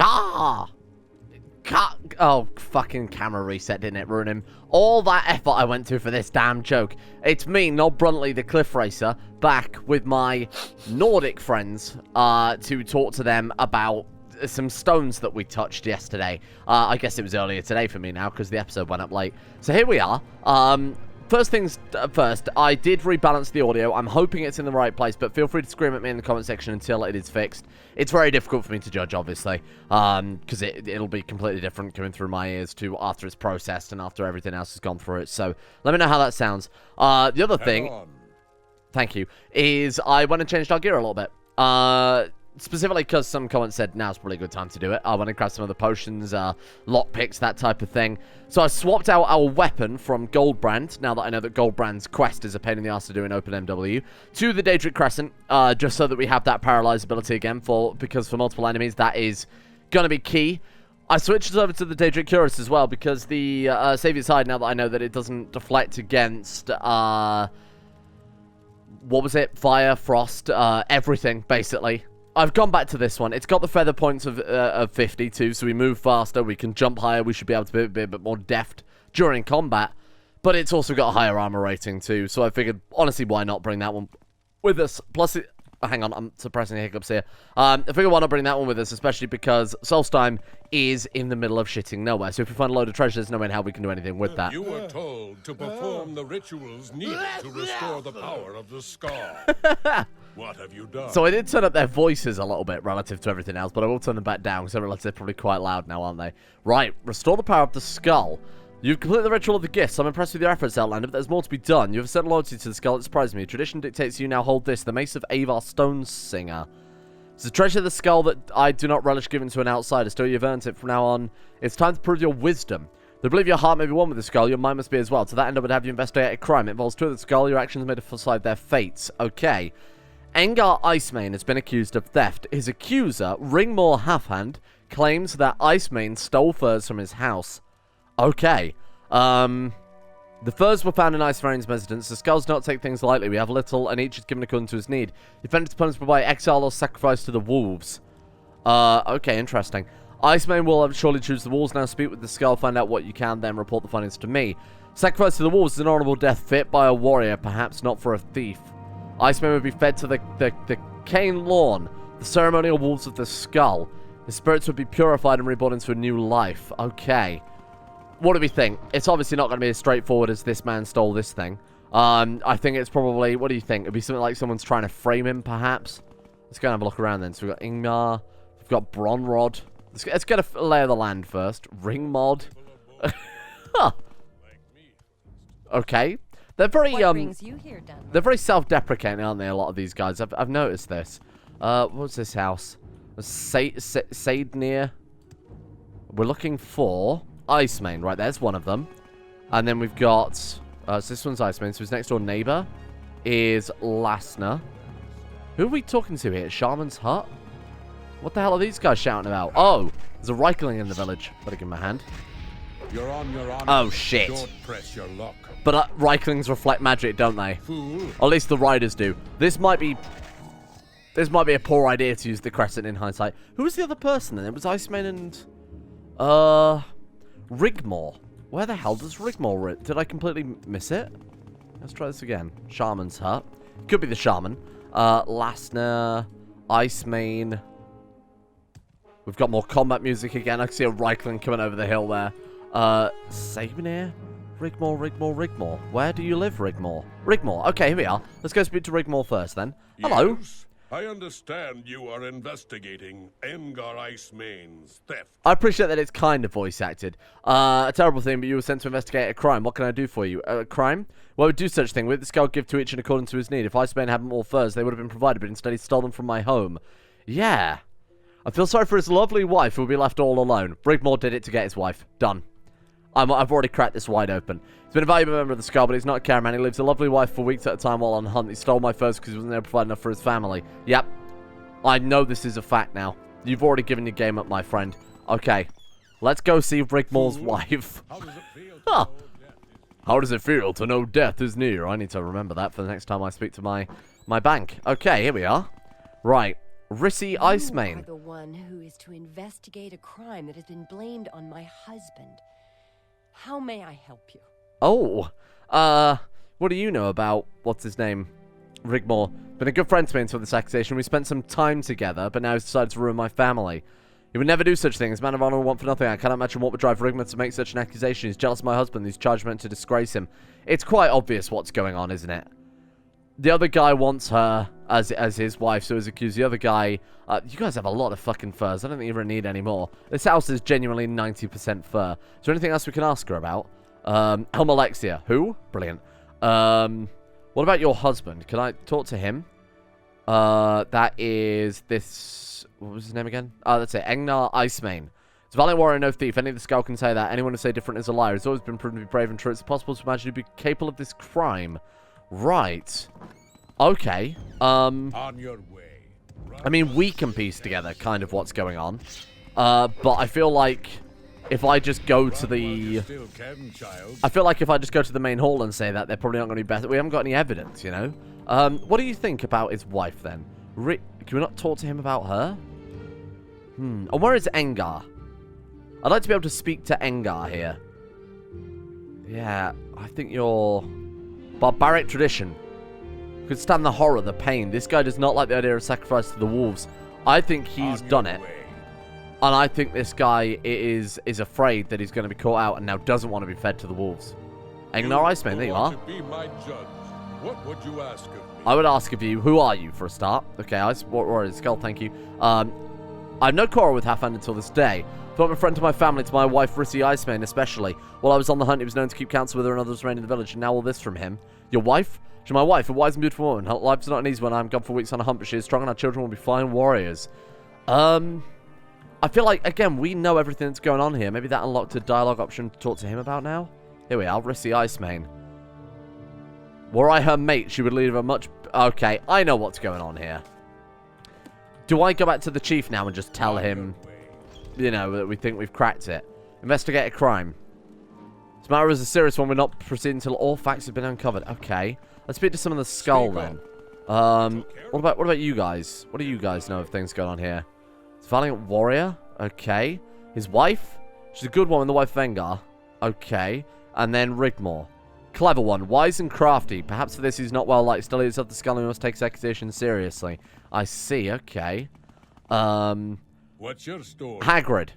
Car! Oh, fucking camera reset, didn't it? Ruin him. All that effort I went to for this damn joke. It's me, not Bruntley the Cliff Racer, back with my Nordic friends to talk to them about some stones that we touched yesterday. I guess it was earlier today for me now because the episode went up late. So here we are. First things first, I did rebalance the audio. I'm hoping it's in the right place, but feel free to scream at me in the comment section until it is fixed. It's very difficult for me to judge, obviously, because it'll be completely different coming through my ears to after it's processed and after everything else has gone through it. So let me know how that sounds. The other thing, thank you, is I went and changed our gear a little bit. Specifically because some comments said now's probably a good time to do it. I went and grabbed some of the potions, lockpicks, that type of thing. So I swapped out our weapon from Goldbrand, now that I know that Goldbrand's quest is a pain in the ass to do in OpenMW, to the Daedric Crescent, just so that we have that paralyze ability again, because for multiple enemies that is going to be key. I switched over to the Daedric Cuirass as well, because the Saviour's Hide, now that I know that it doesn't deflect against, what was it? Fire, frost, everything, basically. I've gone back to this one. It's got the feather points of 50 too, so we move faster, we can jump higher, we should be able to be a bit more deft during combat. But it's also got a higher armor rating too, so I figured, honestly, why not bring that one with us? Plus, hang on, I'm suppressing the hiccups here. I figured why not bring that one with us, especially because Solstheim is in the middle of shitting nowhere. So if we find a load of treasure, there's no way in hell we can do anything with that. You were told to perform the rituals needed to restore the power of the skull. What have you done? So I did turn up their voices a little bit relative to everything else, but I will turn them back down because I realize they're probably quite loud now, aren't they? Right, restore the power of the skull. You've completed the ritual of the gifts. I'm impressed with your efforts, Outlander, but there's more to be done. You have a certain loyalty to the skull that surprised me. Tradition dictates you now hold this, the Mace of Avar Stone Singer. It's a treasure of the skull that I do not relish giving to an outsider. Still, you've earned it from now on. It's time to prove your wisdom. They believe your heart may be one with the skull, your mind must be as well. To that end, I would have you investigate a crime. It involves two of the skull, your actions may decide their fates. Okay. Engar Icemane has been accused of theft. His accuser, Ringmore Halfhand, claims that Icemane stole furs from his house. Okay. The furs were found in Icemane's residence. The skulls do not take things lightly. We have little, and each is given according to his need. Defendant's punishment by exile or sacrifice to the wolves. Okay, interesting. Icemane will surely choose the wolves. Now speak with the skull, find out what you can, then report the findings to me. Sacrifice to the wolves is an honorable death fit by a warrior, perhaps not for a thief. Icemane would be fed to the Cane Lawn, the ceremonial wolves of the skull. His spirits would be purified and reborn into a new life. Okay. What do we think? It's obviously not going to be as straightforward as this man stole this thing. I think it's probably, what do you think? It'd be something like someone's trying to frame him, perhaps? Let's go and have a look around then. So we've got Ingmar, we've got Bronrod. Let's get a lay of the land first. Ringmod. Huh. Okay. They're very, they're very self-deprecating, aren't they, a lot of these guys? I've noticed this. What's this house? Saidnir. We're looking for Icemane. Right, there's one of them. And then we've got, so this one's Icemane. So his next door neighbor is Lasner. Who are we talking to here? Shaman's Hut? What the hell are these guys shouting about? Oh, there's a Reikling in the village. Better give him a hand. You're on your honor. Oh, shit. Don't press your luck. But Reiklings reflect magic, don't they? Fool. Or at least the riders do. This might be a poor idea to use the Crescent in hindsight. Who was the other person then? It was Icemane and... Rigmore. Where the hell does Rigmore root? Did I completely miss it? Let's try this again. Shaman's Hut. Could be the Shaman. Lasner. Icemane. We've got more combat music again. I can see a Reikling coming over the hill there. Sabanir? Rigmore. Where do you live, Rigmore? Rigmore. Okay, here we are. Let's go speak to Rigmore first, then. Hello. Yes, I understand you are investigating Engar Icemane's theft. I appreciate that it's kind of voice acted. A terrible thing, but you were sent to investigate a crime. What can I do for you? A crime? Well, we do such thing. With the skull give to each and according to his need. If Icemane had more furs, they would have been provided, but instead he stole them from my home. Yeah. I feel sorry for his lovely wife who will be left all alone. Rigmore did it to get his wife. Done. I've already cracked this wide open. He's been a valuable member of the Skull, but he's not a caraman. He lives a lovely wife for weeks at a time while on hunt. He stole my furs because he wasn't able to provide enough for his family. Yep. I know this is a fact now. You've already given your game up, my friend. Okay. Let's go see Rigmore's wife. How does it feel to Huh. know death is... How does it feel to know death is near? I need to remember that for the next time I speak to my bank. Okay, here we are. Right. Rissy You Icemane. are the one who is to investigate a crime that has been blamed on my husband. How may I help you? Oh, what do you know about, what's his name? Rigmore. Been a good friend to me until this accusation. We spent some time together, but now he's decided to ruin my family. He would never do such things. Man of honor will want for nothing. I cannot imagine what would drive Rigmore to make such an accusation. He's jealous of my husband. He's charged meant to disgrace him. It's quite obvious what's going on, isn't it? The other guy wants her as his wife, so he's accused. The other guy... you guys have a lot of fucking furs. I don't think you ever need any more. This house is genuinely 90% fur. Is there anything else we can ask her about? Helm Alexia. Who? Brilliant. What about your husband? Can I talk to him? That is this... What was his name again? That's it. Engnar Icemane. He's a valiant warrior, no thief. Any of the skull can say that. Anyone who say different is a liar. He's always been proven to be brave and true. It's impossible to imagine he'd be capable of this crime. Right. Okay. On your way. I mean, we can piece together kind of what's going on. But I feel like if I just go to the... I feel like if I just go to the main hall and say that, they're probably not going to be better. We haven't got any evidence, you know? What do you think about his wife, then? Can we not talk to him about her? And where is Engar? I'd like to be able to speak to Engar here. Yeah, I think you're... Barbaric tradition. Could stand the horror, the pain. This guy does not like the idea of sacrifice to the wolves. I think he's done it. And I think this guy is afraid that he's going to be caught out and now doesn't want to be fed to the wolves. Engnar Icemane, there you are. What would you ask of me? I would ask of you, who are you, for a start? Okay, Warrior Skull, thank you. I have no quarrel with Halfhand until this day. From a friend to my family, to my wife, Rissy Icemane, especially. While I was on the hunt, he was known to keep counsel with her and others remaining in the village, and now all this from him. Your wife? She's my wife, a wise and beautiful woman. Her life's not an easy one. I'm gone for weeks on a hunt, but she is strong, and our children will be fine warriors. I feel like, again, we know everything that's going on here. Maybe that unlocked a dialogue option to talk to him about now? Here we are, Rissy Icemane. Were I her mate, she would lead a much... Okay, I know what's going on here. Do I go back to the chief now and just tell him, you know, that we think we've cracked it? Investigate a crime. This matter is a serious one. We're not proceeding until all facts have been uncovered. Okay. Let's speak to some of the skull then. What about you guys? What do you guys know of things going on here? It's Valiant Warrior. Okay. His wife? She's a good woman, the wife of Engar. Okay. And then Rigmore. Clever one. Wise and crafty. Perhaps for this he's not well liked. Still, he is of the skull and must take his accusation seriously. I see. Okay. What's your story? Hagrid.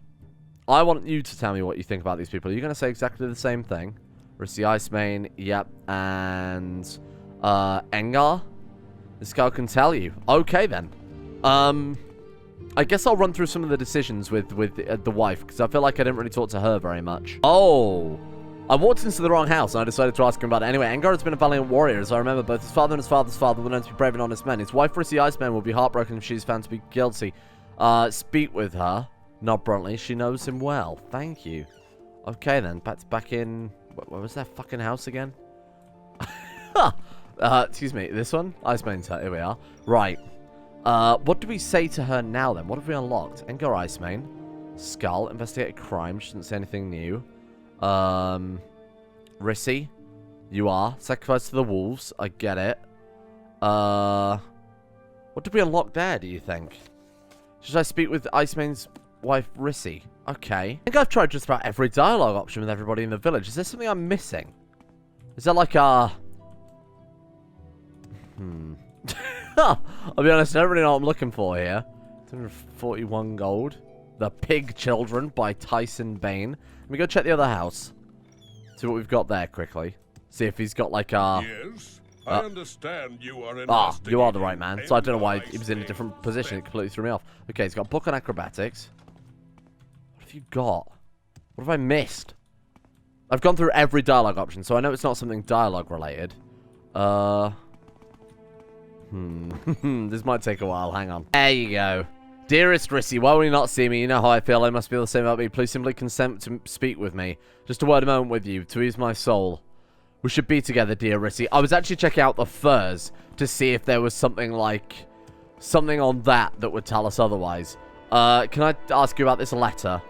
I want you to tell me what you think about these people. Are you going to say exactly the same thing? Rissy Icemane. Yep. And Engar. The skull can tell you. Okay, then. I guess I'll run through some of the decisions with the wife, because I feel like I didn't really talk to her very much. Oh. I walked into the wrong house, and I decided to ask him about it. Anyway, Engar has been a valiant warrior, as I remember. Both his father and his father's father were known to be brave and honest men. His wife, Rissy Icemane, will be heartbroken if she's found to be guilty. Speak with her. Not bluntly. She knows him well. Thank you. Okay, then. Back in... Where was that fucking house again? Excuse me. This one? Icemane's hut. Here we are. Right. What do we say to her now, then? What have we unlocked? Engar Icemane. Skull. Investigate a crime. She doesn't say anything new. Rissy. You are. Sacrifice to the wolves. I get it. What did we unlock there, do you think? Should I speak with Icemane's wife, Rissy? Okay. I think I've tried just about every dialogue option with everybody in the village. Is there something I'm missing? Is there like a... I'll be honest, I don't really know what I'm looking for here. 241 gold. The Pig Children by Tyson Bain. Let me go check the other house. See what we've got there quickly. See if he's got like a... Yes, I understand you are you are the right man. So I don't know why he was in a different position. It completely threw me off. Okay, he's got a book on acrobatics. What have you got? What have I missed? I've gone through every dialogue option, so I know it's not something dialogue related. This might take a while. Hang on. There you go. Dearest Rissy, why will you not see me? You know how I feel. I must feel the same about me. Please simply consent to speak with me. Just a word a moment with you, to ease my soul. We should be together, dear Rissy. I was actually checking out the furs to see if there was something like... something on that would tell us otherwise. Can I ask you about this letter?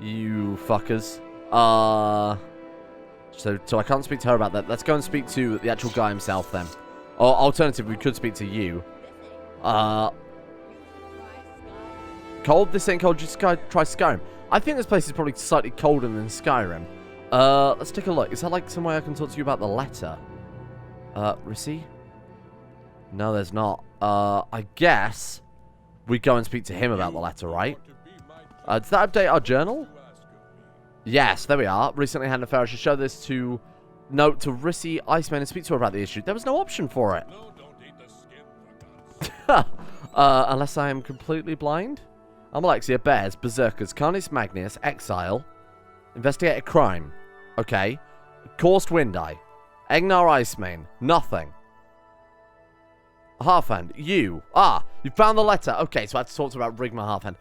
You fuckers. So I can't speak to her about that. Let's go and speak to the actual guy himself then. Or alternatively, we could speak to you. cold? This ain't cold. Just try Skyrim. I think this place is probably slightly colder than Skyrim. Let's take a look. Is that like some way I can talk to you about the letter? Rissy? No, there's not. I guess we go and speak to him about the letter, right? Does that update our journal? Yes, there we are. Recently had an affair. I should show this to... Note to Rissy Iceman and speak to her about the issue. There was no option for it. No, don't eat the skin, for God's sake. Unless I am completely blind? I'm Alexia, Bears, Berserkers, Carnis Magnus, Exile, Investigate a Crime. Okay. Coursed Wind-Eye. Egnar Iceman. Nothing. Halfhand. You. You found the letter. Okay, so I have to talk about Rigmar Halfhand.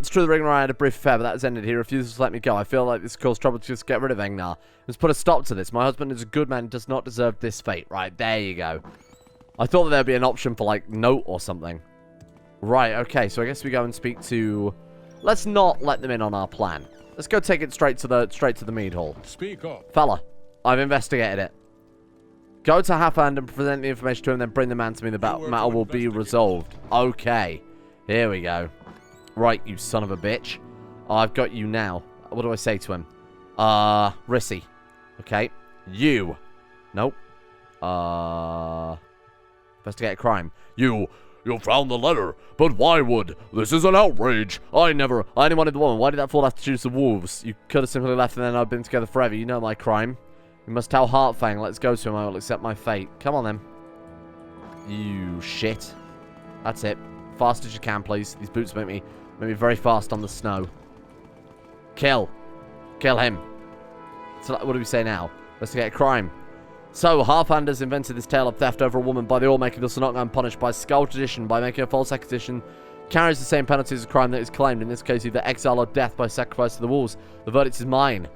It's true that Rigmar and I had a brief affair, but that has ended. He refuses to let me go. I feel like this caused trouble to just get rid of Egnar. Let's put a stop to this. My husband is a good man and does not deserve this fate. Right, there you go. I thought that there'd be an option for, like, note or something. Right, okay, so I guess we go and speak to... Let's not let them in on our plan. Let's go take it straight to the mead hall. Speak up. Fella, I've investigated it. Go to Halfhand and present the information to him, then bring the man to me. The matter will be resolved. Okay. Here we go. Right, you son of a bitch. I've got you now. What do I say to him? Rissy. Okay. You. Nope. Investigate a crime. You found the letter, but why would? This is an outrage. I only wanted the woman. Why did that fool have to choose the wolves? You could have simply left and then I'd been together forever. You know my crime. You must tell Heartfang. Let's go to him. I will accept my fate. Come on, then. You shit. That's it. Fast as you can, please. These boots make me very fast on the snow. Kill him. So what do we say now? Investigate a crime. So, Halfhand has invented this tale of theft over a woman by the all making thus not going punished by skull tradition by making a false accusation carries the same penalty as a crime that is claimed. In this case, either exile or death by sacrifice to the wolves. The verdict is mine.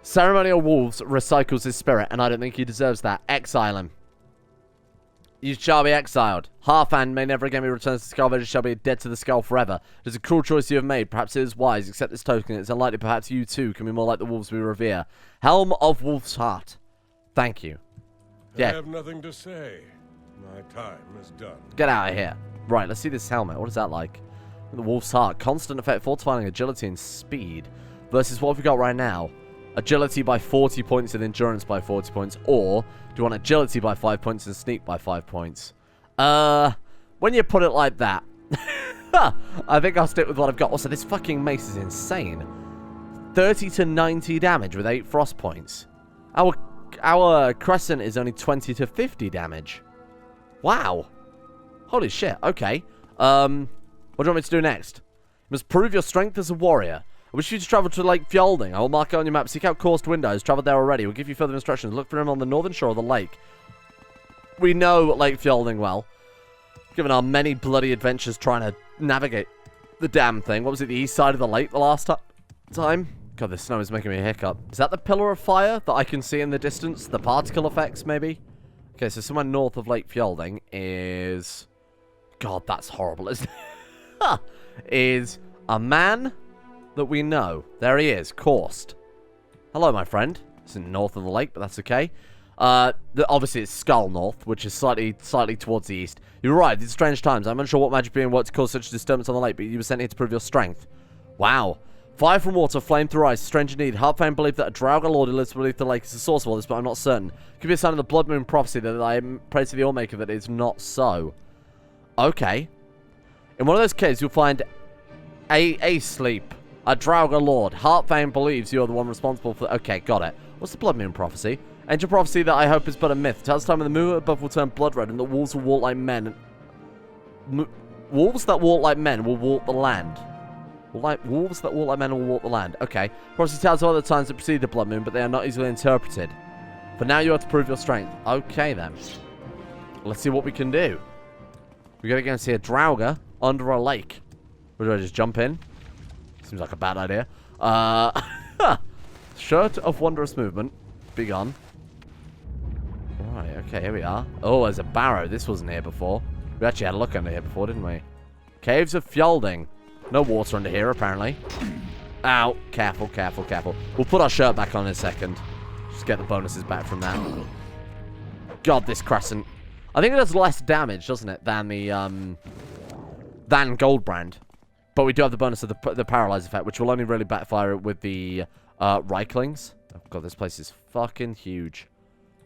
Ceremonial Wolves recycles his spirit, and I don't think he deserves that. Exile him. You shall be exiled. Halfhand may never again be returned to the skull. Village shall be dead to the skull forever. It is a cruel choice you have made. Perhaps it is wise. Accept this token. It's unlikely. Perhaps you too can be more like the wolves we revere. Helm of Wolf's Heart. Thank you. Yeah. I have nothing to say. My time is done. Get out of here. Right, let's see this helmet. What is that like? The Wolf's Heart. Constant effect, fortifying agility and speed. Versus what have we got right now? Agility by 40 points and endurance by 40 points. Or, do you want agility by 5 points and sneak by 5 points? When you put it like that, I think I'll stick with what I've got. Also, this fucking mace is insane. 30 to 90 damage with 8 frost points. Our crescent is only 20 to 50 damage. Wow. Holy shit. Okay. What do you want me to do next? You must prove your strength as a warrior. I wish you to travel to Lake Fjelding. I will mark it on your map. Seek out Coursed Windows. Traveled there already. We'll give you further instructions. Look for him on the northern shore of the lake. We know Lake Fjelding well. Given our many bloody adventures trying to navigate the damn thing. What was it? The east side of the lake the last time? God, this snow is making me a hiccup. Is that the pillar of fire that I can see in the distance? The particle effects, maybe? Okay, so somewhere north of Lake Fjelding is... God, that's horrible, isn't it? Is a man... that we know. There he is, Coursed. Hello, my friend. It's in north of the lake, but that's okay. Obviously, it's Skull North, which is slightly towards the east. You're right, these strange times. I'm unsure what magic being worked to cause such a disturbance on the lake, but you were sent here to prove your strength. Wow. Fire from water, flame through ice, strange indeed. Halfhand believed that a Draugr Lord who lives beneath the lake is the source of all this, but I'm not certain. Could be a sign of the Blood Moon prophecy that I pray to the Allmaker that it is not so. Okay. In one of those caves, you'll find a sleep. A Draugr Lord. Heartfang believes you're the one responsible for... Okay, got it. What's the Blood Moon prophecy? Ancient prophecy that I hope is but a myth. Tells time when the moon above will turn blood red and the wolves will walk like men. Wolves that walk like men will walk the land. Wolves that walk like men will walk the land. Okay. Prophecy tells of other times that precede the Blood Moon, but they are not easily interpreted. For now, you have to prove your strength. Okay, then. Let's see what we can do. We gotta go and see a Draugr under a lake. Or do I just jump in? Seems like a bad idea. Shirt of Wondrous Movement. Be gone. Right, okay, here we are. Oh, there's a barrow. This wasn't here before. We actually had a look under here before, didn't we? Caves of Fjelding. No water under here, apparently. Ow. Careful, careful, careful. We'll put our shirt back on in a second. Just get the bonuses back from that. God, this crescent. I think it does less damage, doesn't it, than the than Goldbrand. But we do have the bonus of the paralyze effect, which will only really backfire with the Reiklings. Oh god, this place is fucking huge.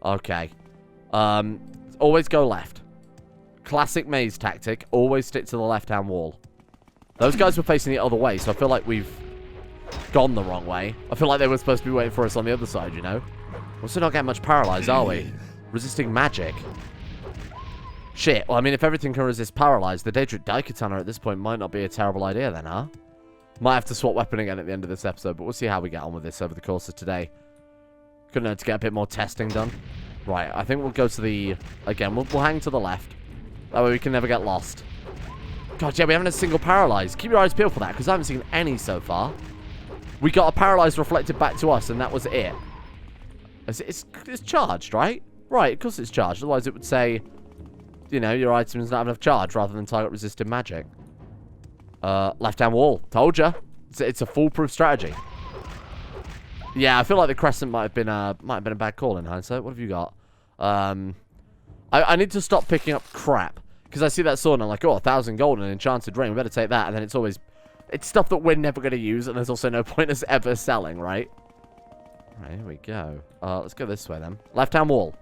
Okay. Always go left. Classic maze tactic. Always stick to the left-hand wall. Those guys were facing the other way, so I feel like we've gone the wrong way. I feel like they were supposed to be waiting for us on the other side, you know? We're still not getting much paralyzed, are we? Resisting magic. Shit. Well, I mean, if everything can resist paralyzed, the Daedric Daikatana at this point might not be a terrible idea then, huh? Might have to swap weapon again at the end of this episode, but we'll see how we get on with this over the course of today. Gonna need to get a bit more testing done. Right, I think we'll go to the... Again, we'll hang to the left. That way we can never get lost. God, yeah, we haven't a single paralyzed. Keep your eyes peeled for that, because I haven't seen any so far. We got a paralyzed reflected back to us, and that was it. It's charged, right? Right, of course it's charged. Otherwise it would say, you know, your items not have enough charge rather than target resistant magic. Left-hand wall. Told ya. It's a foolproof strategy. Yeah, I feel like the crescent might have been a bad call in hindsight. What have you got? I need to stop picking up crap. Because I see that sword and I'm like, oh, 1,000 gold and enchanted ring. We better take that. And then it's always... It's stuff that we're never going to use. And there's also no point us ever selling, right? Right, here we go. Let's go this way then. Left-hand wall.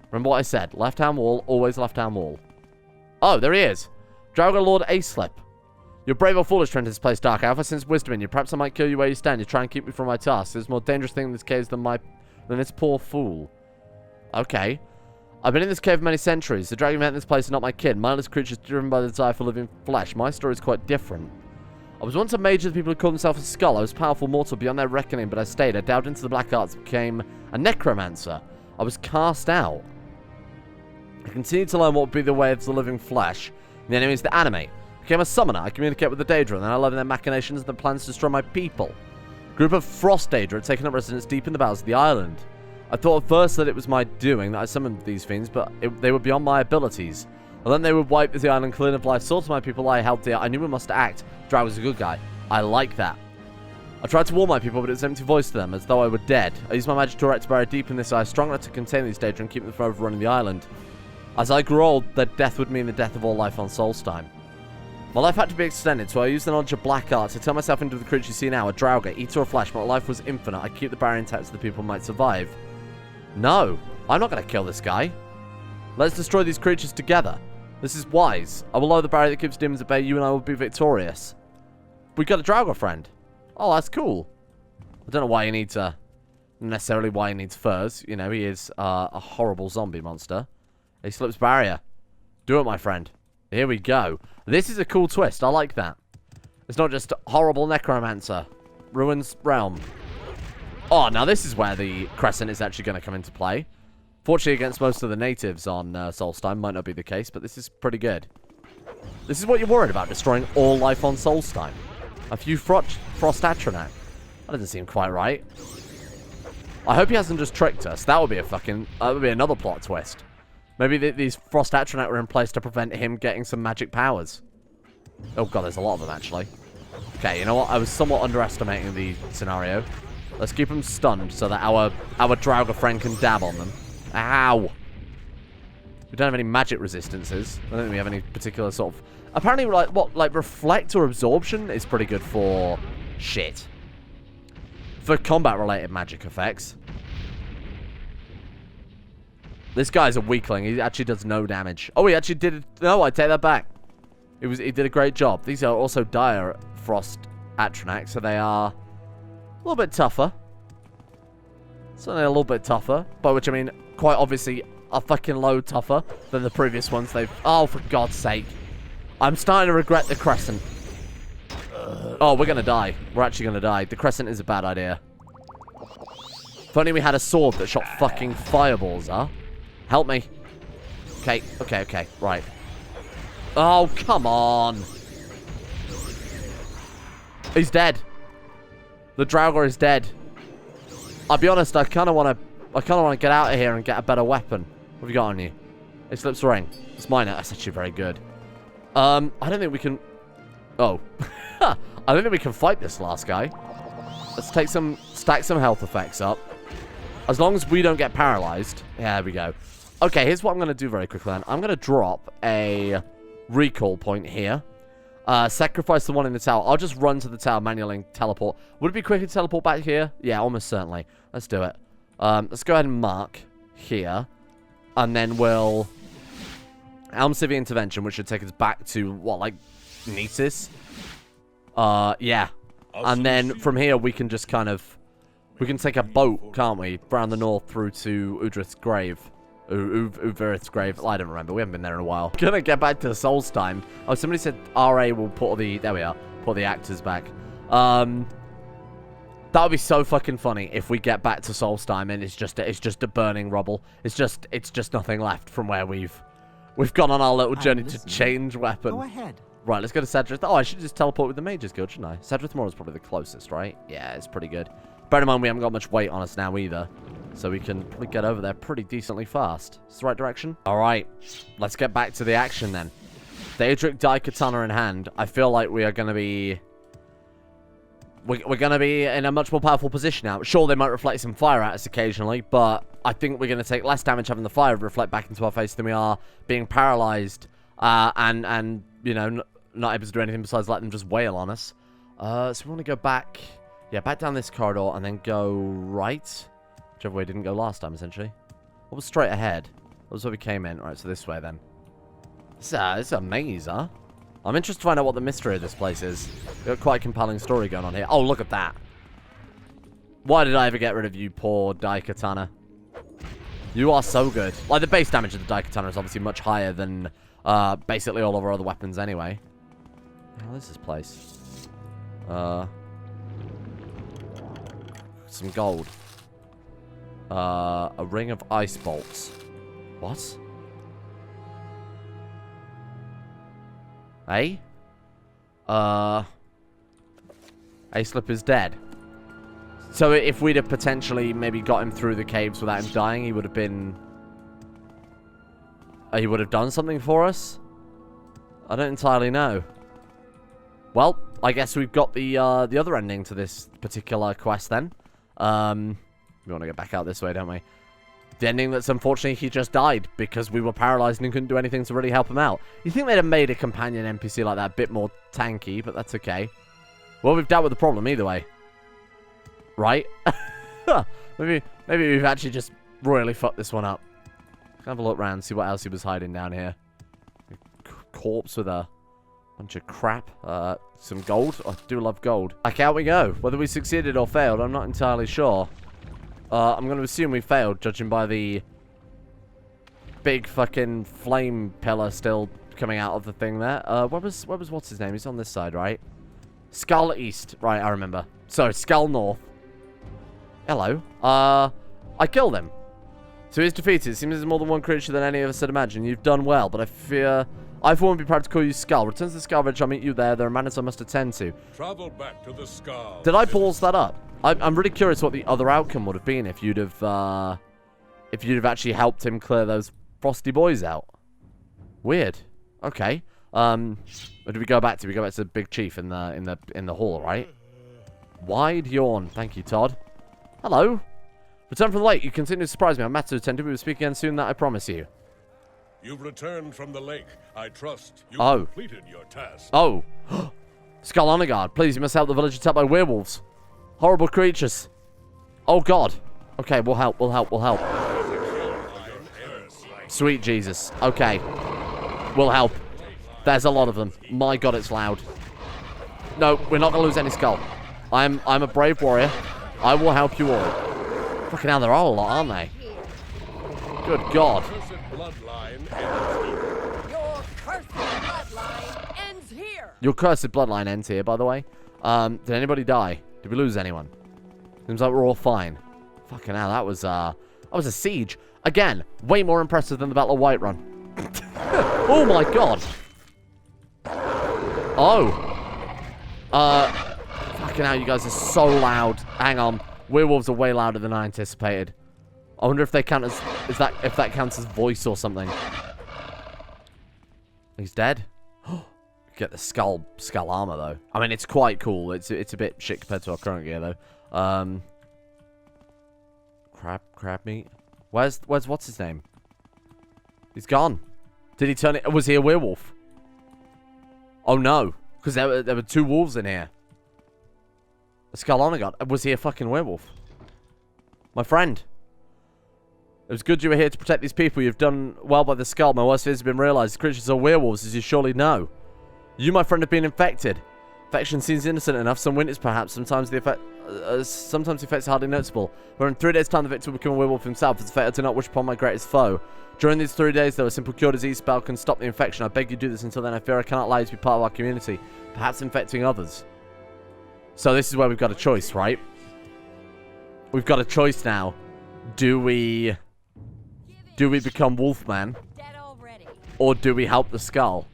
Remember what I said. Left-hand wall. Always left-hand wall. Oh, there he is. Dragon Lord Acelip. You're brave or foolish to enter this place, Dark Alpha. Since wisdom in you, perhaps I might kill you where you stand. You try and keep me from my task. There's a more dangerous thing in this cave than this poor fool. Okay. I've been in this cave for many centuries. The dragon man in this place is not my kid. Mindless creatures driven by the desire for living flesh. My story is quite different. I was once a mage of the people who called themselves a skull. I was powerful mortal beyond their reckoning, but I stayed. I delved into the black arts and became a necromancer. I was cast out. I continued to learn what would be the way of the living flesh. The enemy is the anime. I became a summoner. I communicate with the Daedra, and then I learned their machinations and their plans to destroy my people. A group of frost Daedra had taken up residence deep in the bowels of the island. I thought at first that it was my doing that I summoned these fiends, but they were beyond my abilities. And then they would wipe the island clean of life, slaughter my people I held dear. I knew we must act. Drag was a good guy. I like that. I tried to warn my people, but it was an empty voice to them, as though I were dead. I used my magic to erect a barrier deep in this ice, strong enough to contain these Daedra and keep them from overrunning the island. As I grew old, their death would mean the death of all life on Solstheim. My life had to be extended, so I used the knowledge of black arts to turn myself into the creature you see now, a Draugr, eater of flesh. My life was infinite. I keep the barrier intact so the people might survive. No, I'm not going to kill this guy. Let's destroy these creatures together. This is wise. I will lower the barrier that keeps demons at bay. You and I will be victorious. We got a Draugr friend. Oh, that's cool. I don't know why he needs necessarily why he needs furs. You know, he is a horrible zombie monster. He slips barrier. Do it, my friend. Here we go. This is a cool twist. I like that. It's not just horrible necromancer. Ruins realm. Oh, now this is where the crescent is actually going to come into play. Fortunately, against most of the natives on Solstheim, might not be the case, but this is pretty good. This is what you're worried about, destroying all life on Solstheim. A few Frost Atronach. That doesn't seem quite right. I hope he hasn't just tricked us. That would be that would be another plot twist. Maybe these Frost Atronach were in place to prevent him getting some magic powers. Oh god, there's a lot of them, actually. Okay, you know what? I was somewhat underestimating the scenario. Let's keep them stunned so that our Draugr friend can dab on them. Ow! We don't have any magic resistances. I don't think we have any particular sort of... Apparently, like reflect or absorption is pretty good for... shit. For combat-related magic effects. This guy's a weakling. He actually does no damage. Oh, he actually did... No, I take that back. He did a great job. These are also dire Frost Atronach, so they are a little bit tougher. Certainly a little bit tougher. By which I mean, quite obviously, a fucking load tougher than the previous ones they've... Oh, for God's sake. I'm starting to regret the Crescent. Oh, we're going to die. We're actually going to die. The Crescent is a bad idea. If only we had a sword that shot fucking fireballs, huh? Help me. Okay, okay, okay. Right. Oh, come on. He's dead. The Draugr is dead. I'll be honest, I kind of want to get out of here and get a better weapon. What have you got on you? It slips ring. It's mine. That's actually very good. I don't think we can... Oh. I don't think we can fight this last guy. Let's stack some health effects up. As long as we don't get paralyzed. Yeah, there we go. Okay, here's what I'm going to do very quickly then. I'm going to drop a recall point here. Sacrifice the one in the tower. I'll just run to the tower manually and teleport. Would it be quicker to teleport back here? Yeah, almost certainly. Let's do it. Let's go ahead and mark here. And then we'll... Elm Civvy Intervention, which should take us back to, what, like, Nesis? Yeah. And then from here, we can just kind of... We can take a boat, can't we? Around the north through to Udrith's grave. Uvirith's grave. Well, I don't remember. We haven't been there in a while. Gonna get back to Solstheim. Oh, somebody said RA will put the... There we are. Put the actors back. That would be so fucking funny if we get back to Solstheim and it's just a burning rubble. It's just nothing left from where we've gone on our little journey to change weapon. Go ahead. Right, let's go to Sadrith. Oh, I should just teleport with the Mage's Guild, shouldn't I? Sadrith Moor is probably the closest, right? Yeah, it's pretty good. Bear in mind, we haven't got much weight on us now either. So we can probably get over there pretty decently fast. Is this the right direction? All right, let's get back to the action then. Daedric Daikatana in hand. I feel like we are going to be... We're going to be in a much more powerful position now. Sure, they might reflect some fire at us occasionally, but I think we're going to take less damage having the fire reflect back into our face than we are being paralyzed and you know, not able to do anything besides let them just wail on us. So we want to go back... Yeah, back down this corridor and then go right. Whichever way didn't go last time, essentially. What was straight ahead? What was where we came in? Right, so this way then. This is a maze, huh? I'm interested to find out what the mystery of this place is. We've got quite a compelling story going on here. Oh, look at that. Why did I ever get rid of you, poor Daikatana? You are so good. Like, the base damage of the Daikatana is obviously much higher than basically all of our other weapons anyway. How is this place? Some gold. A ring of ice bolts. What? Hey? Aislip is dead. So if we'd have potentially maybe got him through the caves without him dying, he would have been... he would have done something for us? I don't entirely know. Well, I guess we've got the other ending to this particular quest then. We want to get back out this way, don't we? The ending that's unfortunately he just died because we were paralyzed and couldn't do anything to really help him out. You think they'd have made a companion NPC like that a bit more tanky, but that's okay. Well, we've dealt with the problem either way. Right? maybe we've actually just royally fucked this one up. Have a look around, see what else he was hiding down here. A corpse with a bunch of crap. Some gold. I do love gold. Back out we go. Whether we succeeded or failed, I'm not entirely sure. I'm going to assume we failed, judging by the big fucking flame pillar still coming out of the thing there. Where was what's his name? He's on this side, right? Skull East. Right, I remember. So, Skull North. Hello. I killed him. So he's defeated. It seems there's more than one creature than any of us had imagined. You've done well, but I fear... I for one would be proud to call you Skull. Return to the Skull Ridge, I'll meet you there. There are matters I must attend to. Travel back to the Skull. Did I balls that up? I'm really curious what the other outcome would have been if you'd have actually helped him clear those frosty boys out. Weird. Okay. Where do we go back to? We go back to the big chief in the hall, right? Wide yawn. Thank you, Todd. Hello. Return from the lake. You continue to surprise me. I'm Matt to attend to. We will speak again soon, that I promise you. You've returned from the lake. I trust you Oh. completed your task. Oh. Skull Honorguard. Please, you must help the village attacked by werewolves. Horrible creatures. Oh, God. Okay, we'll help. We'll help. We'll help. Sweet Jesus. Okay. We'll help. There's a lot of them. My God, it's loud. No, we're not going to lose any skull. I'm a brave warrior. I will help you all. Fucking hell, there are a lot, aren't they? Good God. Your cursed bloodline ends here, by the way. Did anybody die? Did we lose anyone? Seems like we're all fine. Fucking hell, that was a siege. Again, way more impressive than the Battle of Whiterun. Oh my God. Oh. Fucking hell, you guys are so loud. Hang on. Werewolves are way louder than I anticipated. I wonder if they count as if that counts as voice or something. He's dead. Get the skull armor though. I mean, it's quite cool. It's a bit shit compared to our current gear though. Crab meat. Where's what's his name? He's gone. Did he turn it? Was he a werewolf? Oh no. Because there were 2 wolves in here. A skull on a god. Was he a fucking werewolf? My friend. It was good you were here to protect these people. You've done well by the skull. My worst fears have been realized. The creatures are werewolves, as you surely know. You, my friend, have been infected. Infection seems innocent enough. Some winters, perhaps. Sometimes the effects are hardly noticeable. But in 3 days' time, the victim will become a werewolf himself. It's fair to not wish upon my greatest foe. During these 3 days, though, a simple cure disease spell can stop the infection. I beg you do this. Until then, I fear I cannot allow you to be part of our community. Perhaps infecting others. So this is where we've got a choice, right? We've got a choice now. Do we become Wolfman? Or do we help the skull?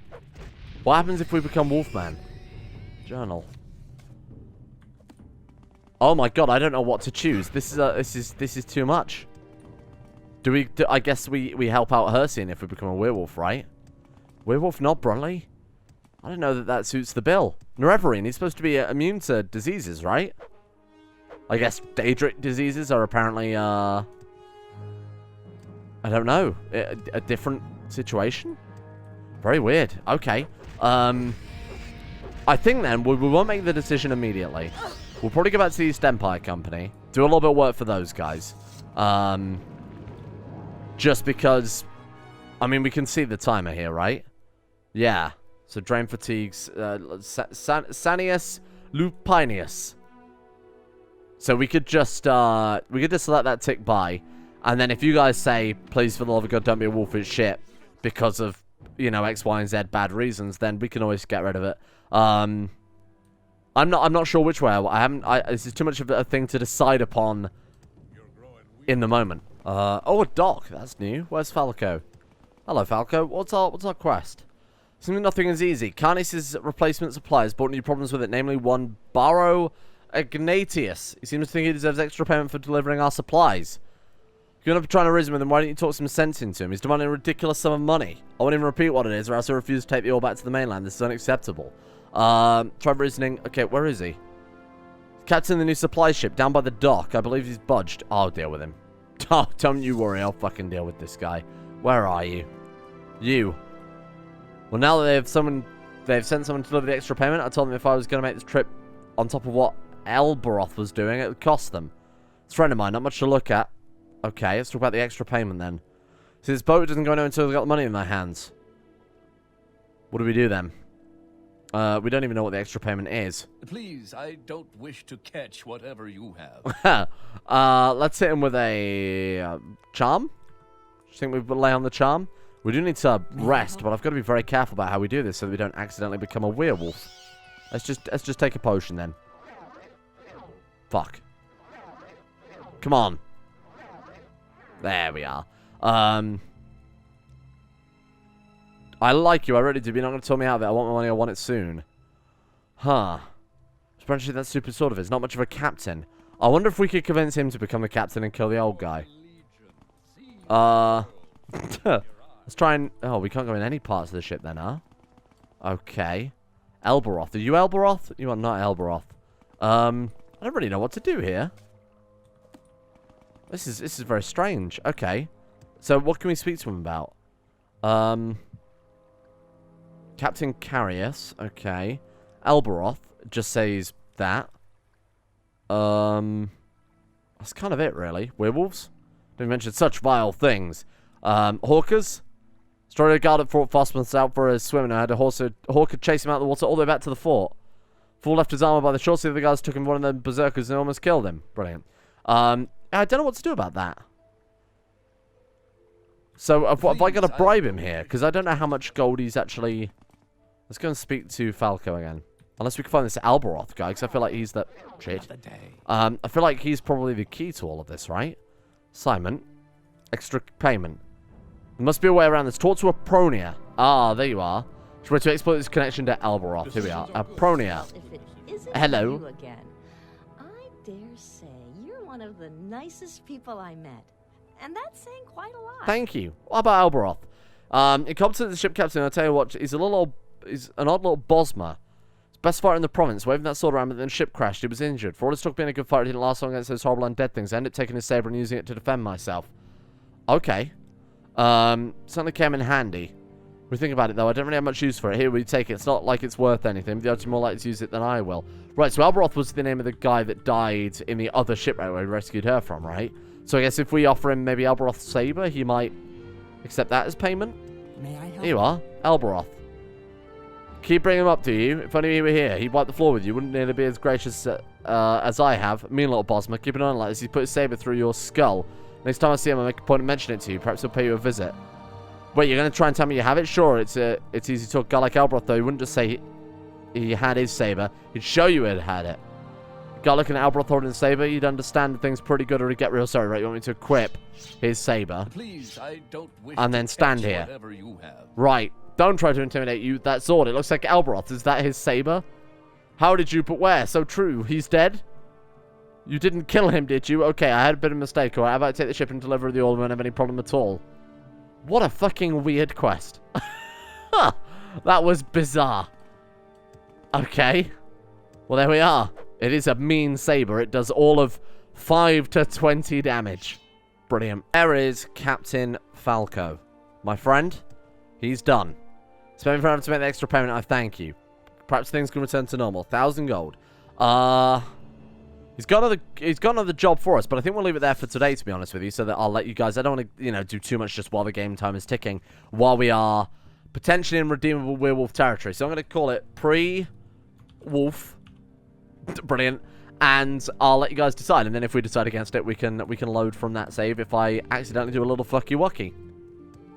What happens if we become Wolfman? Journal. Oh my god, I don't know what to choose. This is too much. I guess we help out Hersian if we become a werewolf, right? Werewolf, not Brunley? I don't know that suits the bill. Nerevarine, he's supposed to be immune to diseases, right? I guess Daedric diseases are apparently, I don't know, a different situation? Very weird. Okay. I think then we won't make the decision immediately. We'll probably go back to the East Empire Company. Do a little bit of work for those guys. Just because, I mean, we can see the timer here, right? Yeah. So drain fatigues, Sanius Lupinius. So we could just let that tick by. And then if you guys say, please for the love of God, don't be a wolf, it's shit, because of, you know, X, Y, and Z bad reasons, then we can always get rid of it. I'm not sure which way. This is too much of a thing to decide upon in the moment. Oh, a dock. That's new. Where's Falco? Hello, Falco. What's our quest? Seems nothing is easy. Carnice's replacement suppliers brought new problems with it, namely one Baro Ignatius. He seems to think he deserves extra payment for delivering our supplies. If you're going to try to reason with him, why don't you talk some sense into him? He's demanding a ridiculous sum of money. I won't even repeat what it is, or else he'll refuse to take the ore back to the mainland. This is unacceptable. Try reasoning. Okay, where is he? Captain the new supply ship down by the dock. I believe he's budged. I'll deal with him. Oh, don't you worry. I'll fucking deal with this guy. Where are you? You. Well, now that they've sent someone to deliver the extra payment, I told them if I was going to make this trip on top of what Elbaroth was doing, it would cost them. It's a friend of mine, not much to look at. Okay, let's talk about the extra payment then. See, this boat doesn't go anywhere until they've got the money in their hands. What do we do then? We don't even know what the extra payment is. Please, I don't wish to catch whatever you have. Let's hit him with a charm. Do you think we lay on the charm? We do need to rest, but I've got to be very careful about how we do this so that we don't accidentally become a werewolf. Let's just take a potion then. Fuck. Come on. There we are. I like you, I really do, but you're not going to tell me out of it. I want my money, I want it soon. Huh. Especially that stupid sort of is not much of a captain. I wonder if we could convince him to become the captain and kill the old guy. Let's try and... Oh, we can't go in any parts of the ship then, huh? Okay. Elbaroth. Are you Elbaroth? You are not Elbaroth. I don't really know what to do here. This is very strange. Okay. So what can we speak to him about? Captain Carius. Okay. Elbaroth just says that. That's kind of it, really. Werewolves? Didn't mention such vile things. Hawkers? Destroyed a guard at Fort Fossmouth out for a swim, and I had a hawker chase him out of the water all the way back to the fort. Fool left his armor by the shore, so the other guys took him one of them berserkers and almost killed him. Brilliant. I don't know what to do about that. So, have I got to bribe him here? Because I don't know how much gold he's actually... Let's go and speak to Falco again. Unless we can find this Elbaroth guy, because I feel like he's the... Shit. I feel like he's probably the key to all of this, right? Simon. Extra payment. There must be a way around this. Talk to Apronia. Ah, there you are. She's ready to exploit this connection to Elbaroth. Here we are. Apronia. Hello. You again. I dare say you're one of the nicest people I met. And that's saying quite a lot. Thank you. What about Elbaroth? Incompetent as the ship captain, I'll tell you what, he's an odd little Bosma. Best fighter in the province, waving that sword around, but then the ship crashed. He was injured. For all his talk being a good fighter, he didn't last long against those horrible undead things. I ended up taking his saber and using it to defend myself. Okay. Certainly came in handy. We think about it, though. I don't really have much use for it. Here, we take it. It's not like it's worth anything. The odds are more likely to use it than I will. Right, so Alberoth was the name of the guy that died in the other shipwreck where we rescued her from, right? So I guess if we offer him maybe Alberoth's saber, he might accept that as payment. May I help? Here you are, Alberoth. Keep bringing him up to you. If only he were here, he'd wipe the floor with you. Wouldn't nearly be as gracious as I have. Mean little Bosma. Keep an eye on like this. He put his saber through your skull. Next time I see him, I'll make a point of mentioning it to you. Perhaps he'll pay you a visit. Wait, you're going to try and tell me you have it? Sure, it's easy to talk. A guy like Alberoth, though, he wouldn't just say he had his saber. He'd show you he'd had it. A guy looking at Alberoth holding the saber, you'd understand things pretty good or he'd get real sorry, right? You want me to equip his saber? Please, I don't wish And then to stand catch here. Whatever you have. Right. Don't try to intimidate you. That sword, it looks like Alberoth. Is that his saber? How did you put where? So true. He's dead? You didn't kill him, did you? Okay, I had a bit of a mistake. Alright, how about I take the ship and deliver the oil? We won't have any problem at all. What a fucking weird quest. That was bizarre. Okay. Well, there we are. It is a mean saber. It does all of 5 to 20 damage. Brilliant. There is Captain Falco. My friend, he's done. Spending forever to make the extra payment, I thank you. Perhaps things can return to normal. 1,000 gold. He's got another job for us, but I think we'll leave it there for today, to be honest with you, so that I'll let you guys... I don't want to, do too much just while the game time is ticking, while we are potentially in redeemable werewolf territory. So I'm going to call it pre-wolf. Brilliant. And I'll let you guys decide, and then if we decide against it, we can load from that save if I accidentally do a little fucky-wucky.